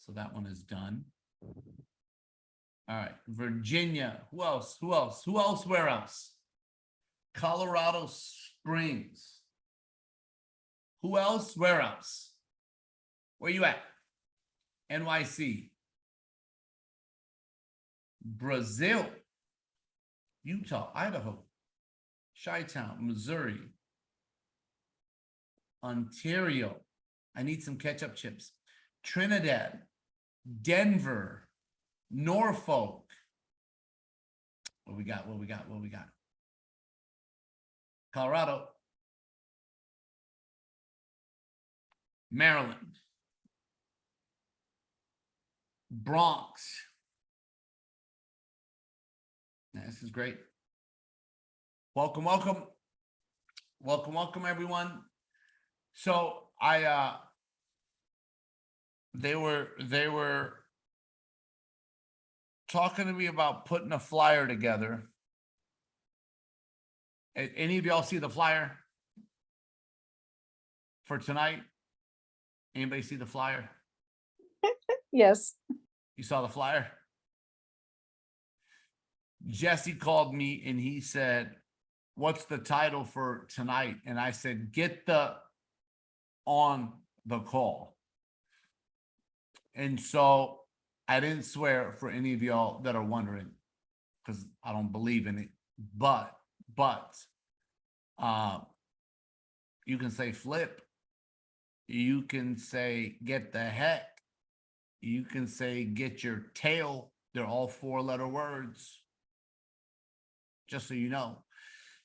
So that one is done. All right, Virginia. Who else? Who else? Who else? Where else? Colorado Springs. Who else? Where else? Where you at? NYC. Brazil. Utah, Idaho. Chi-Town, Missouri. Ontario. I need some ketchup chips. Trinidad. Denver. Norfolk. What we got? What we got? What we got? Colorado. Maryland. Bronx. This is great. Welcome, welcome. Welcome, welcome, everyone. So they were talking to me about putting a flyer together. Any of y'all see the flyer for tonight? Anybody see the flyer? Yes. You saw the flyer? Jesse called me and he said, what's the title for tonight? And I said, get the on the call. And so I didn't swear for any of y'all that are wondering, because I don't believe in it. But you can say flip. You can say get the heck. You can say get your tail. They're all 4-letter words. Just so you know.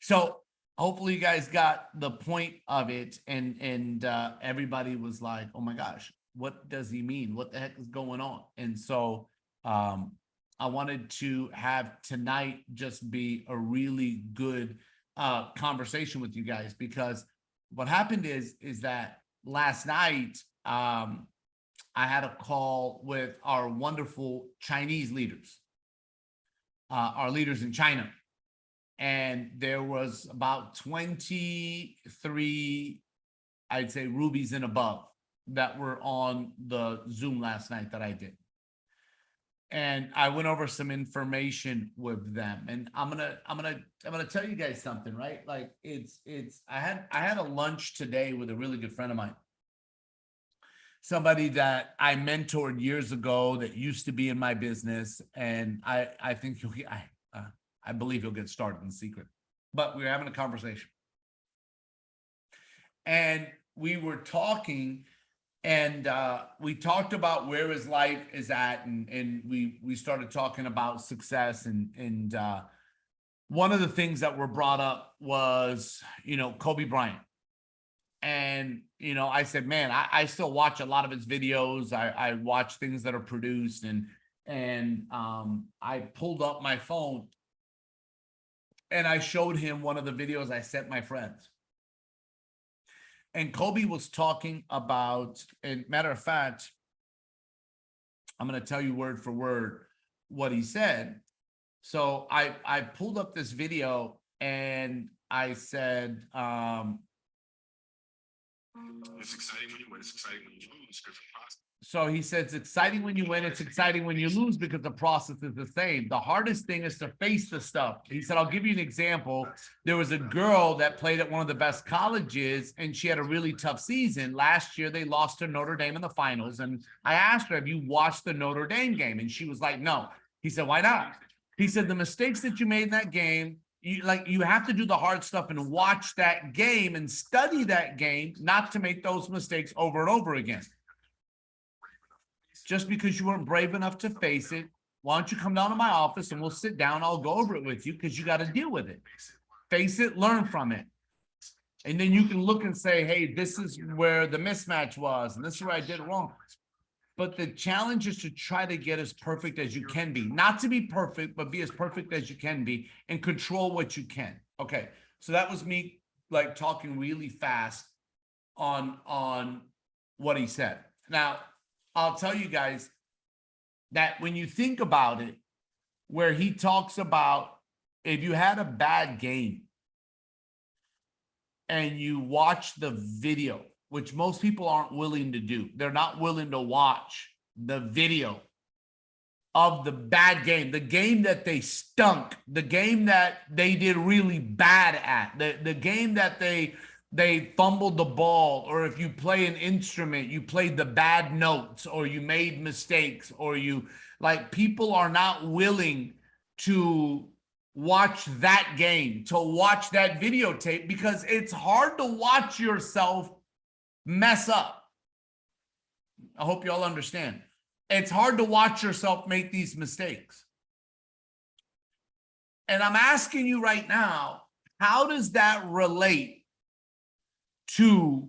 So hopefully you guys got the point of it, and everybody was like, oh my gosh, what does he mean? What the heck is going on? And so I wanted to have tonight just be a really good conversation with you guys, because what happened is that last night I had a call with our wonderful Chinese leaders, our leaders in China. And there was about 23, I'd say, rubies and above that were on the Zoom last night that I did. And I went over some information with them. And I'm gonna tell you guys something, right? Like I had a lunch today with a really good friend of mine. Somebody that I mentored years ago that used to be in my business. And I think I believe he'll get started in Seacret, but we were having a conversation and we were talking, and we talked about where his life is at. And we started talking about success. And one of the things that were brought up was, Kobe Bryant. And, I said, man, I still watch a lot of his videos. I watch things that are produced, and I pulled up my phone and I showed him one of the videos I sent my friends. And Kobe was talking about, and matter of fact, I'm going to tell you word for word what he said. So I pulled up this video and I said, it's exciting when you win, it's exciting when you lose. So he said, it's exciting when you win, it's exciting when you lose, because the process is the same. The hardest thing is to face the stuff. He said, I'll give you an example. There was a girl that played at one of the best colleges, and she had a really tough season. Last year, they lost to Notre Dame in the finals. And I asked her, have you watched the Notre Dame game? And she was like, no. He said, why not? He said, the mistakes that you made in that game, you have to do the hard stuff and watch that game and study that game, not to make those mistakes over and over again. Just because you weren't brave enough to face it, why don't you come down to my office and we'll sit down, I'll go over it with you, because you got to deal with it. Face it, learn from it. And then you can look and say, hey, this is where the mismatch was, and this is where I did it wrong. But the challenge is to try to get as perfect as you can be. Not to be perfect, but be as perfect as you can be and control what you can. Okay, so that was me like talking really fast on what he said. Now, I'll tell you guys that when you think about it, where he talks about if you had a bad game and you watch the video, which most people aren't willing to do, they're not willing to watch the video of the bad game, the game that they stunk, the game that they did really bad at, the game that they fumbled the ball, or if you play an instrument, you played the bad notes, or you made mistakes, or you, like, people are not willing to watch that game, to watch that videotape, because it's hard to watch yourself mess up. I hope you all understand. It's hard to watch yourself make these mistakes. And I'm asking you right now, how does that relate to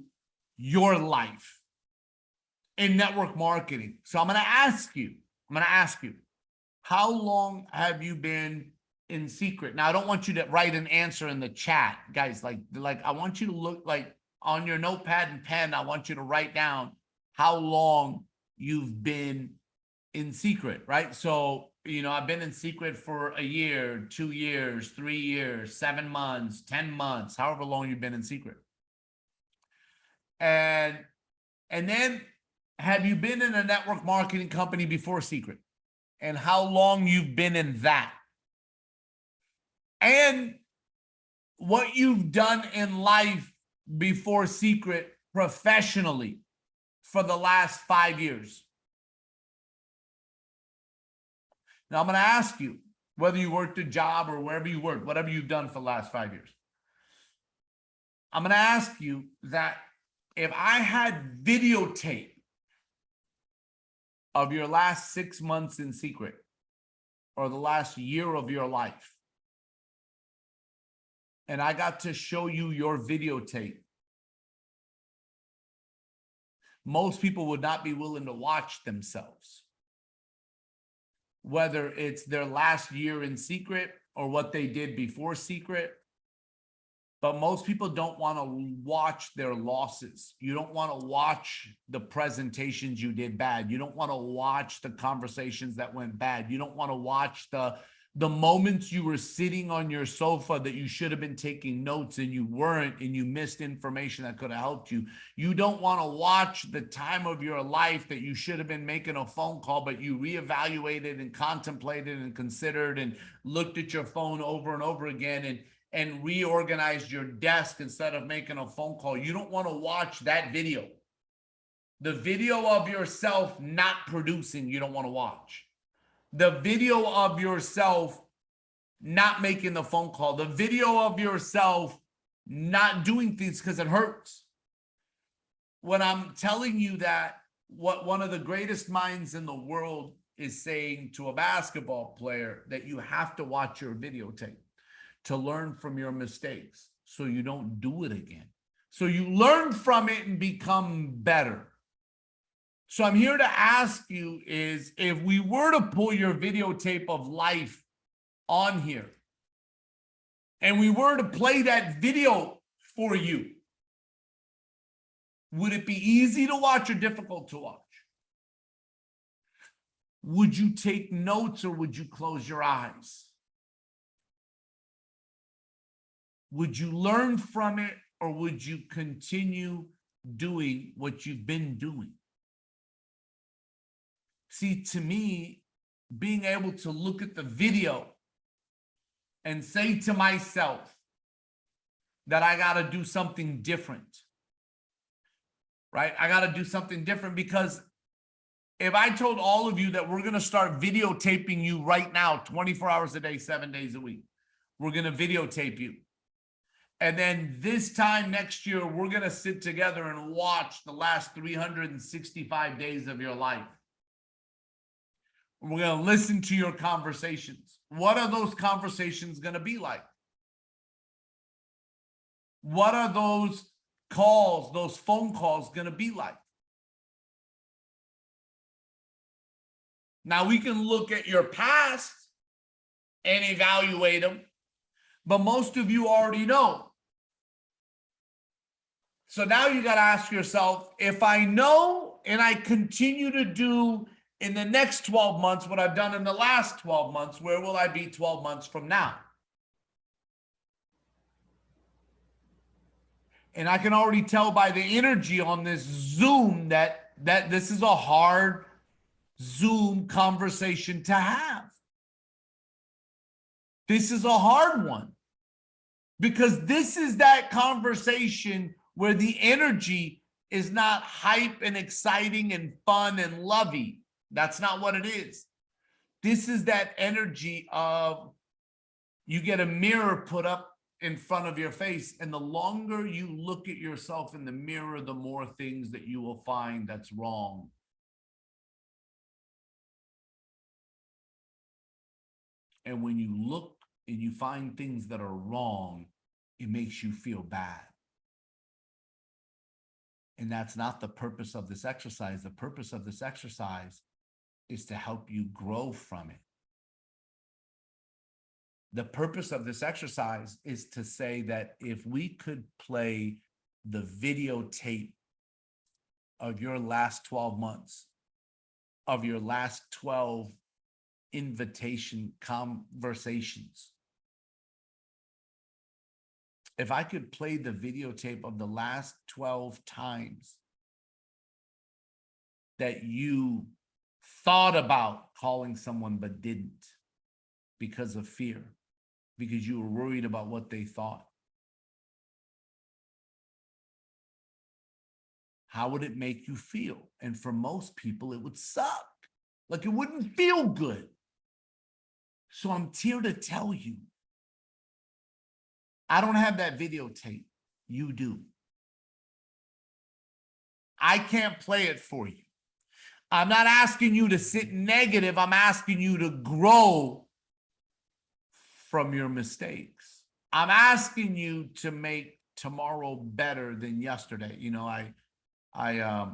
your life in network marketing? So I'm going to ask you, how long have you been in Seacret? Now, I don't want you to write an answer in the chat, guys. Like I want you to look, like, on your notepad and pen, I want you to write down how long you've been in Seacret, right? So, I've been in Seacret for a year, 2 years, 3 years, 7 months, 10 months, however long you've been in Seacret. And then, have you been in a network marketing company before Seacret? And how long you've been in that? And what you've done in life before Seacret professionally for the last 5 years. Now, I'm going to ask you, whether you worked a job or wherever you worked, whatever you've done for the last 5 years, I'm going to ask you that if I had videotape of your last 6 months in Seacret, or the last year of your life, and I got to show you your videotape, most people would not be willing to watch themselves, whether it's their last year in Seacret or what they did before Seacret. But most people don't want to watch their losses. You don't want to watch the presentations you did bad. You don't want to watch the conversations that went bad. You don't want to watch the moments you were sitting on your sofa that you should have been taking notes and you weren't, and you missed information that could have helped you. You don't want to watch the time of your life that you should have been making a phone call, but you reevaluated and contemplated and considered and looked at your phone over and over again and reorganized your desk instead of making a phone call. You don't want to watch that video. The video of yourself not producing, you don't want to watch. The video of yourself not making the phone call. The video of yourself not doing things because it hurts. When I'm telling you that, what one of the greatest minds in the world is saying to a basketball player, that you have to watch your videotape to learn from your mistakes so you don't do it again. So you learn from it and become better. So I'm here to ask you is, if we were to pull your videotape of life on here and we were to play that video for you, would it be easy to watch or difficult to watch? Would you take notes or would you close your eyes? Would you learn from it or would you continue doing what you've been doing? See, to me, being able to look at the video and say to myself that I got to do something different, right? I got to do something different, because if I told all of you that we're going to start videotaping you right now, 24 hours a day, 7 days a week, we're going to videotape you. And then this time next year, we're going to sit together and watch the last 365 days of your life. We're going to listen to your conversations. What are those conversations going to be like? What are those calls, those phone calls going to be like? Now, we can look at your past and evaluate them, but most of you already know. So now you got to ask yourself, if I know and I continue to do in the next 12 months what I've done in the last 12 months, where will I be 12 months from now? And I can already tell by the energy on this Zoom that this is a hard Zoom conversation to have. This is a hard one because this is that conversation where the energy is not hype and exciting and fun and lovey. That's not what it is. This is that energy of you get a mirror put up in front of your face, and the longer you look at yourself in the mirror, the more things that you will find that's wrong. And when you look and you find things that are wrong, it makes you feel bad. And that's not the purpose of this exercise. The purpose of this exercise is to help you grow from it. The purpose of this exercise is to say that if we could play the videotape of your last 12 months, of your last 12 invitation conversations, if I could play the videotape of the last 12 times that you thought about calling someone but didn't because of fear, because you were worried about what they thought, how would it make you feel? And for most people, it would suck. Like, it wouldn't feel good. So I'm here to tell you, I don't have that videotape. You do. I can't play it for you. I'm not asking you to sit negative. I'm asking you to grow from your mistakes. I'm asking you to make tomorrow better than yesterday. You know, I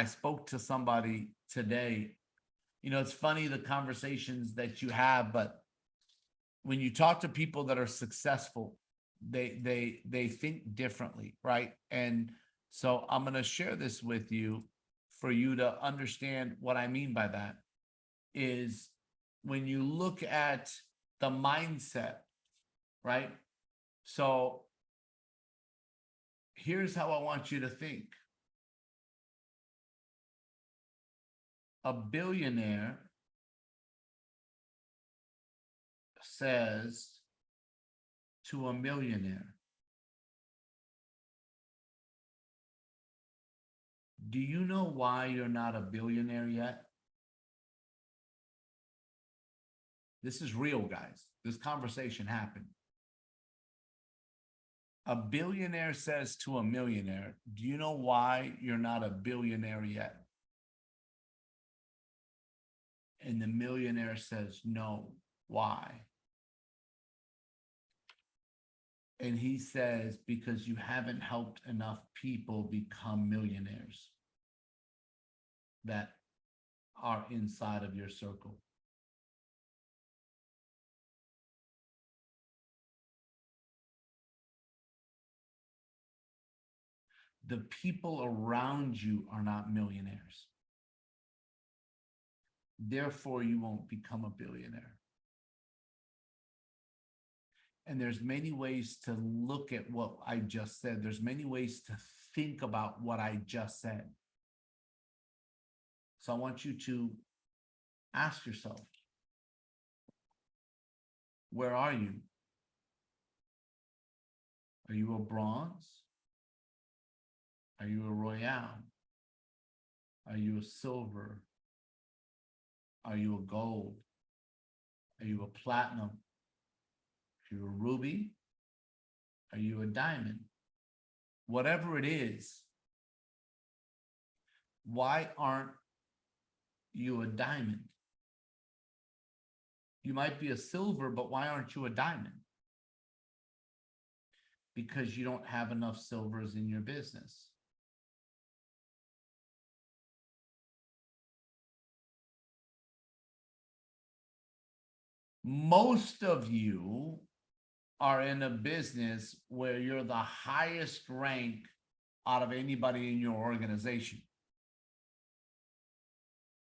spoke to somebody today. You know, it's funny the conversations that you have, but when you talk to people that are successful, they think differently, right? And so I'm going to share this with you for you to understand what I mean by that. Is when you look at the mindset, right? So here's how I want you to think. A billionaire says to a millionaire, do you know why you're not a billionaire yet? This is real, guys. This conversation happened. A billionaire says to a millionaire, do you know why you're not a billionaire yet? And the millionaire says, no. Why? And he says, because you haven't helped enough people become millionaires that are inside of your circle. The people around you are not millionaires. Therefore, you won't become a billionaire. And there's many ways to look at what I just said. There's many ways to think about what I just said. So I want you to ask yourself, where are you? Are you a bronze? Are you a Royale? Are you a silver? Are you a gold? Are you a platinum? Are you a ruby? Are you a diamond? Whatever it is, why aren't you a diamond? You might be a silver, but why aren't you a diamond? Because you don't have enough silvers in your business. Most of you are in a business where you're the highest rank out of anybody in your organization.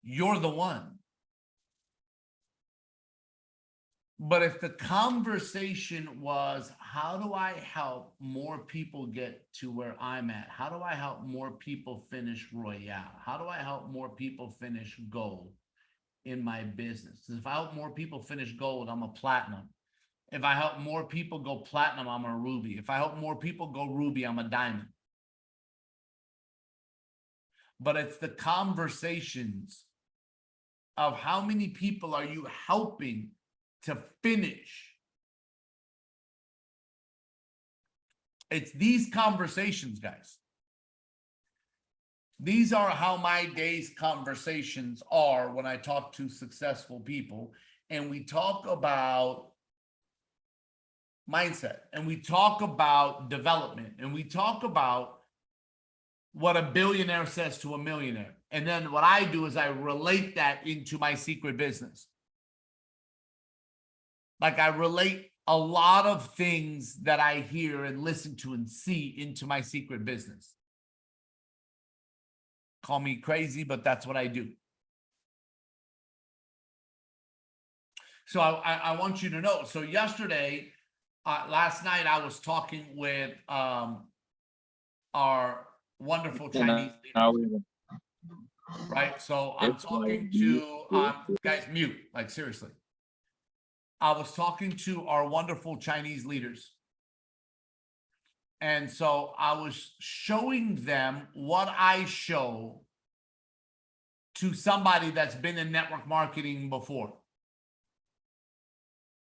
You're the one. But if the conversation was, how do I help more people get to where I'm at? How do I help more people finish Royale? How do I help more people finish gold in my business? 'Cause if I help more people finish gold, I'm a platinum. If I help more people go platinum, I'm a ruby. If I help more people go ruby, I'm a diamond. But it's the conversations of how many people are you helping to finish. It's these conversations, guys. These are how my day's conversations are when I talk to successful people, and we talk about mindset, and we talk about development, and we talk about what a billionaire says to a millionaire. And then what I do is I relate that into my secret business. Like I relate a lot of things that I hear and listen to and see into my secret business. Call me crazy, but that's what I do. So I want you to know. So yesterday, last night, I was talking with our wonderful Chinese leaders, right? So I'm talking to, guys, mute, like seriously. I was talking to our wonderful Chinese leaders. And so I was showing them what I show to somebody that's been in network marketing before.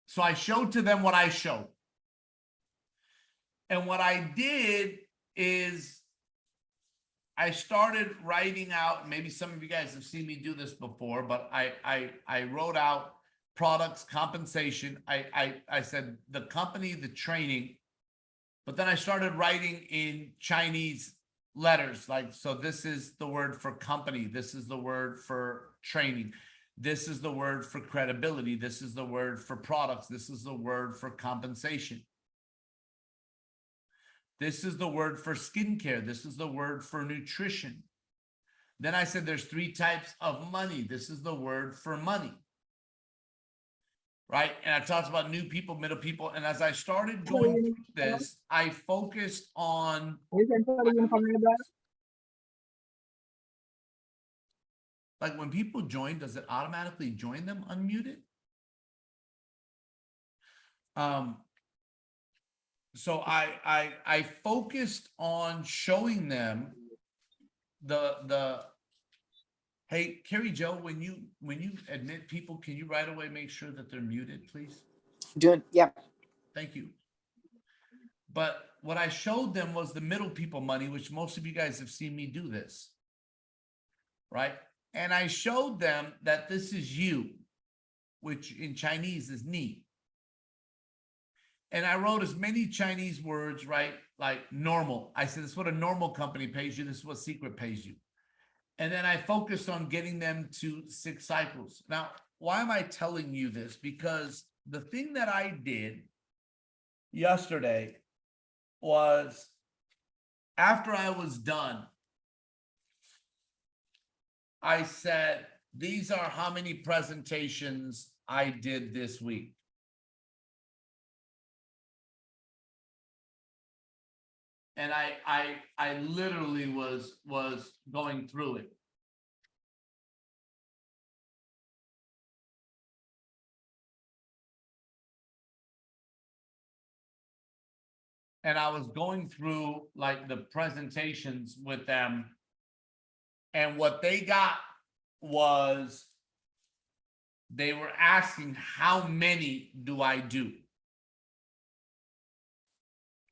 So I showed to them what I showed. And what I did is I started writing out, maybe some of you guys have seen me do this before, but I wrote out products, compensation. I said the company, the training, but then I started writing in Chinese letters. Like, so this is the word for company. This is the word for training. This is the word for credibility. This is the word for products. This is the word for compensation. This is the word for skincare. This is the word for nutrition. Then I said there's 3 types of money. This is the word for money. Right? And I talked about new people, middle people. And as I started going through this, I focused on like when people join, does it automatically join them unmuted? So I focused on showing them the hey, Carrie Joe, when you admit people, can you right away make sure that they're muted, please? Doing, yep. Thank you. But what I showed them was the middle people money, which most of you guys have seen me do this, right? And I showed them that this is you, which in Chinese is ni. And I wrote as many Chinese words, right? Like normal. I said, this is what a normal company pays you. This is what Seacret pays you. And then I focused on getting them to 6 cycles. Now, why am I telling you this? Because the thing that I did yesterday was after I was done, I said, these are how many presentations I did this week. And I literally was going through it. And I was going through like the presentations with them. And what they got was they were asking, how many do I do?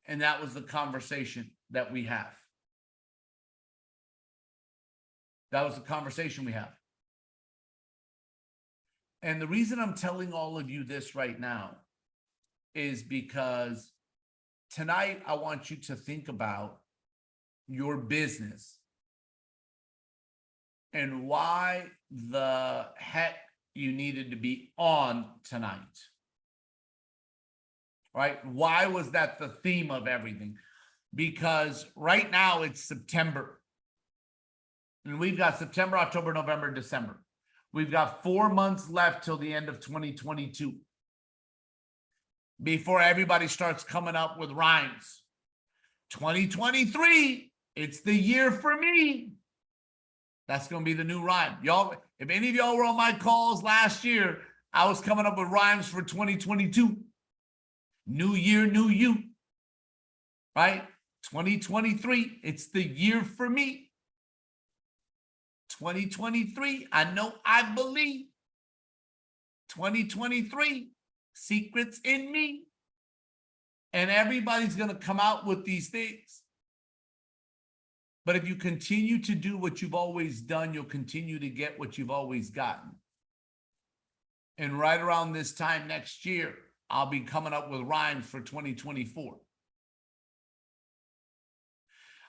And that was the conversation that we have. That was the conversation we have. And the reason I'm telling all of you this right now is because tonight I want you to think about your business and why the heck you needed to be on tonight. Right? Why was that the theme of everything? Because right now it's September. And we've got September, October, November, December. We've got 4 months left till the end of 2022. before everybody starts coming up with rhymes. 2023, it's the year for me. That's going to be the new rhyme. Y'all, if any of y'all were on my calls last year, I was coming up with rhymes for 2022. New year, new you. Right? 2023, it's the year for me. 2023, I know I believe. 2023, secrets in me. And everybody's going to come out with these things. But if you continue to do what you've always done, you'll continue to get what you've always gotten. And right around this time next year, I'll be coming up with rhymes for 2024.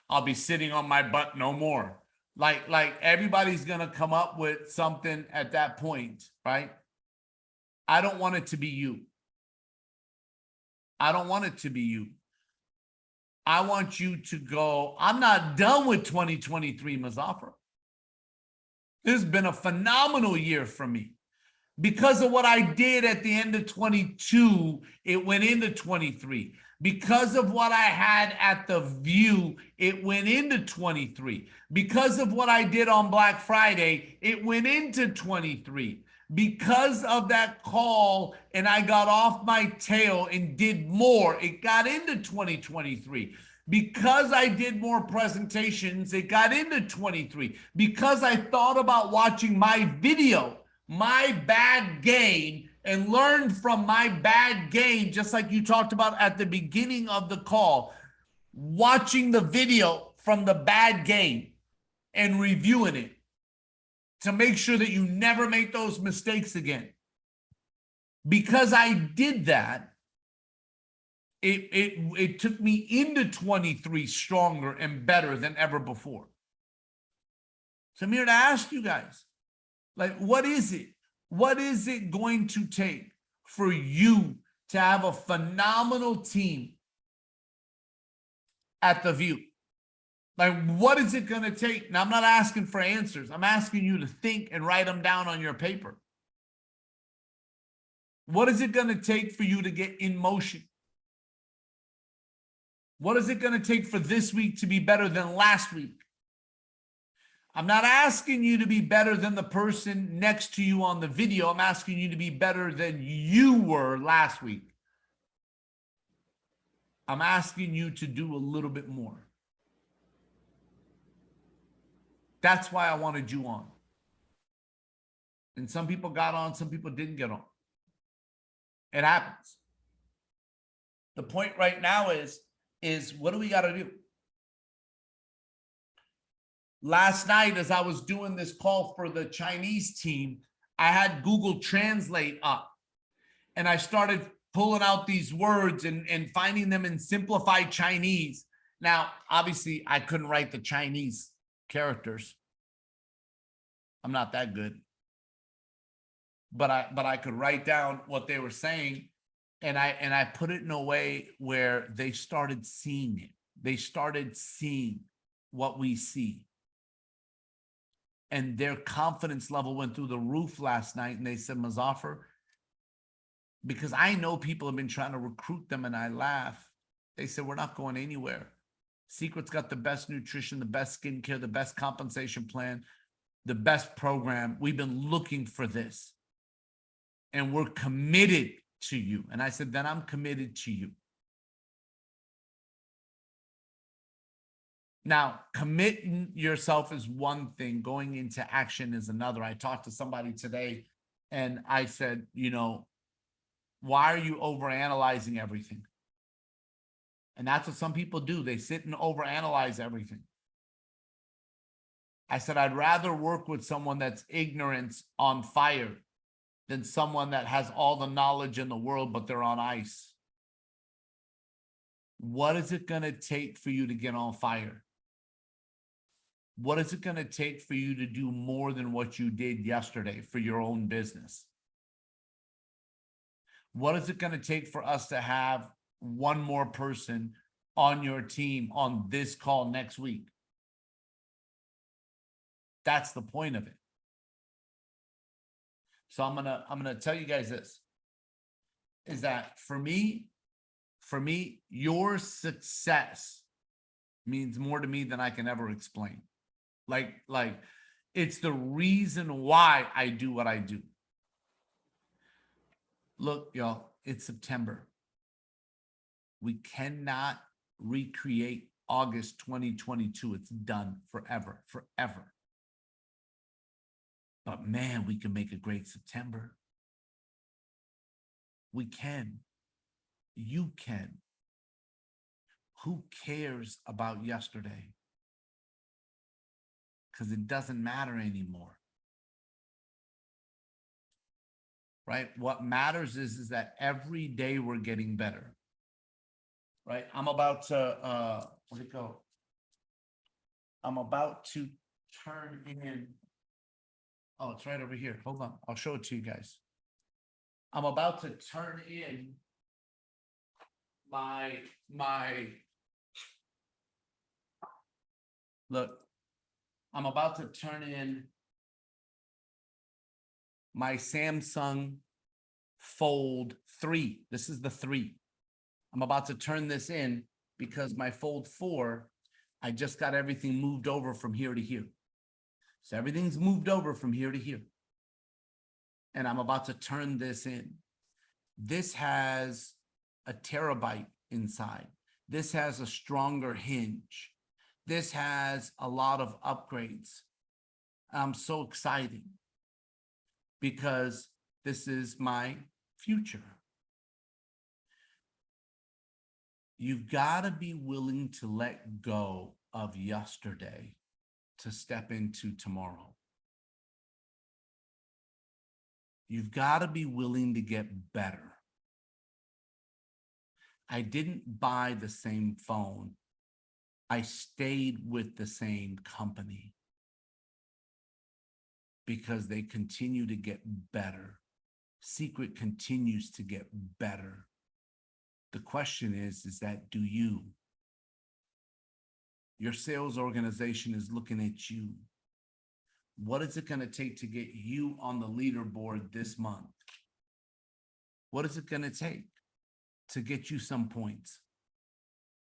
I'll be sitting on my butt no more. Like everybody's going to come up with something at that point, right? I don't want it to be you. I don't want it to be you. I want you to go, I'm not done with 2023, Muzafer. This has been a phenomenal year for me. Because of what I did at the end of 22, it went into 23. Because of what I had at the View, it went into 23. Because of what I did on Black Friday, it went into 23. Because of that call and I got off my tail and did more, it got into 2023. Because I did more presentations, it got into 23. Because I thought about watching my video, my bad game, and learned from my bad game, just like you talked about at the beginning of the call, watching the video from the bad game and reviewing it to make sure that you never make those mistakes again. Because I did that, it took me into 23 stronger and better than ever before. So I'm here to ask you guys, like, what is it? What is it going to take for you to have a phenomenal team at the View? Like, what is it going to take? Now, I'm not asking for answers. I'm asking you to think and write them down on your paper. What is it going to take for you to get in motion? What is it going to take for this week to be better than last week? I'm not asking you to be better than the person next to you on the video. I'm asking you to be better than you were last week. I'm asking you to do a little bit more. That's why I wanted you on. And some people got on, some people didn't get on. It happens. The point right now is what do we got to do? Last night, as I was doing this call for the Chinese team, I had Google Translate up. And I started pulling out these words and finding them in simplified Chinese. Now, obviously, I couldn't write the Chinese characters. I'm not that good. But I could write down what they were saying, and I put it in a way where they started seeing it. They started seeing what we see. And their confidence level went through the roof last night, and they said, Muzafer, because I know people have been trying to recruit them, and I laugh. They said, we're not going anywhere. Seacret's got the best nutrition, the best skincare, the best compensation plan, the best program. We've been looking for this. And we're committed to you. And I said, then I'm committed to you. Now, committing yourself is one thing. Going into action is another. I talked to somebody today and I said, you know, why are you overanalyzing everything? And that's what some people do. They sit and overanalyze everything. I said, I'd rather work with someone that's ignorance on fire than someone that has all the knowledge in the world, but they're on ice. What is it going to take for you to get on fire? What is it going to take for you to do more than what you did yesterday for your own business? What is it going to take for us to have one more person on your team on this call next week? That's the point of it. So I'm gonna tell you guys this. is that for me, your success means more to me than I can ever explain. Like it's the reason why I do what I do. Look, y'all, it's September. We cannot recreate August 2022. It's done forever, forever. But man, we can make a great September. We can. You can. Who cares about yesterday? Because it doesn't matter anymore. Right? What matters is that every day we're getting better. Right? I'm about to where'd it go? I'm about to turn in. Oh, it's right over here. Hold on. I'll show it to you guys. I'm about to turn in my look. I'm about to turn in my Samsung Fold 3. This is the 3. I'm about to turn this in because my Fold 4, I just got everything moved over from here to here. So everything's moved over from here to here. And I'm about to turn this in. This has a terabyte inside. This has a stronger hinge. This has a lot of upgrades. I'm so excited because this is my future. You've got to be willing to let go of yesterday to step into tomorrow. You've got to be willing to get better. I didn't buy the same phone. I stayed with the same company because they continue to get better. Seacret continues to get better. The question is that do you? Your sales organization is looking at you. What is it going to take to get you on the leaderboard this month? What is it going to take to get you some points?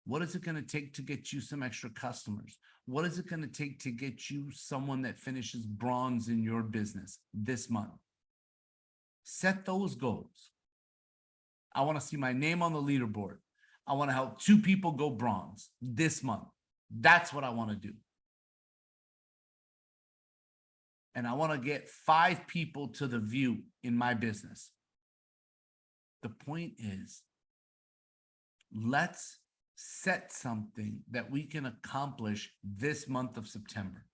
What is it going to take to get you some extra customers? What is it going to take to get you someone that finishes bronze in your business this month? Set those goals. I want to see my name on the leaderboard. I want to help 2 people go bronze this month. That's what I want to do. And I want to get 5 people to the view in my business. The point is, let's set something that we can accomplish this month of September.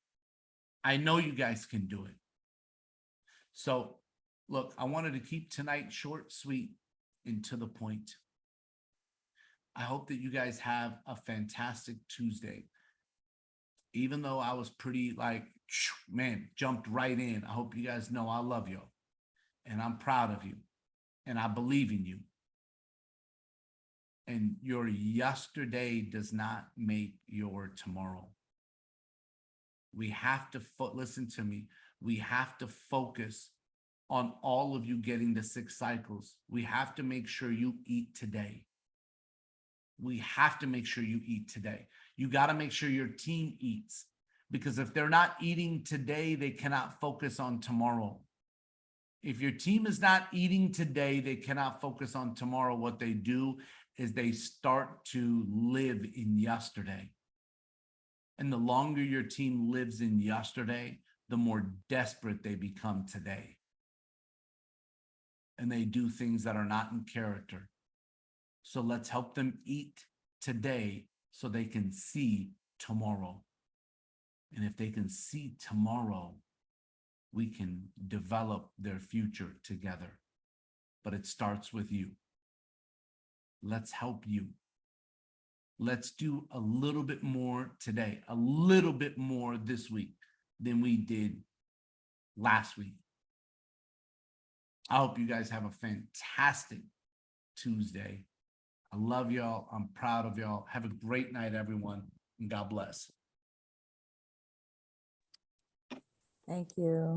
I know you guys can do it. So, look, I wanted to keep tonight short, sweet, and to the point. I hope that you guys have a fantastic Tuesday. Even though I was pretty man, jumped right in. I hope you guys know I love you. And I'm proud of you. And I believe in you. And your yesterday does not make your tomorrow. We have to, listen to me, we have to focus on all of you getting the 6 cycles. We have to make sure you eat today. We have to make sure you eat today. You got to make sure your team eats, because if they're not eating today, they cannot focus on tomorrow. If your team is not eating today, they cannot focus on tomorrow. What they do is they start to live in yesterday. And the longer your team lives in yesterday, the more desperate they become today. And they do things that are not in character. So let's help them eat today so they can see tomorrow. And if they can see tomorrow, we can develop their future together. But it starts with you. Let's help you. Let's do a little bit more today, a little bit more this week than we did last week. I hope you guys have a fantastic Tuesday. I love y'all. I'm proud of y'all. Have a great night, everyone, and God bless. Thank you.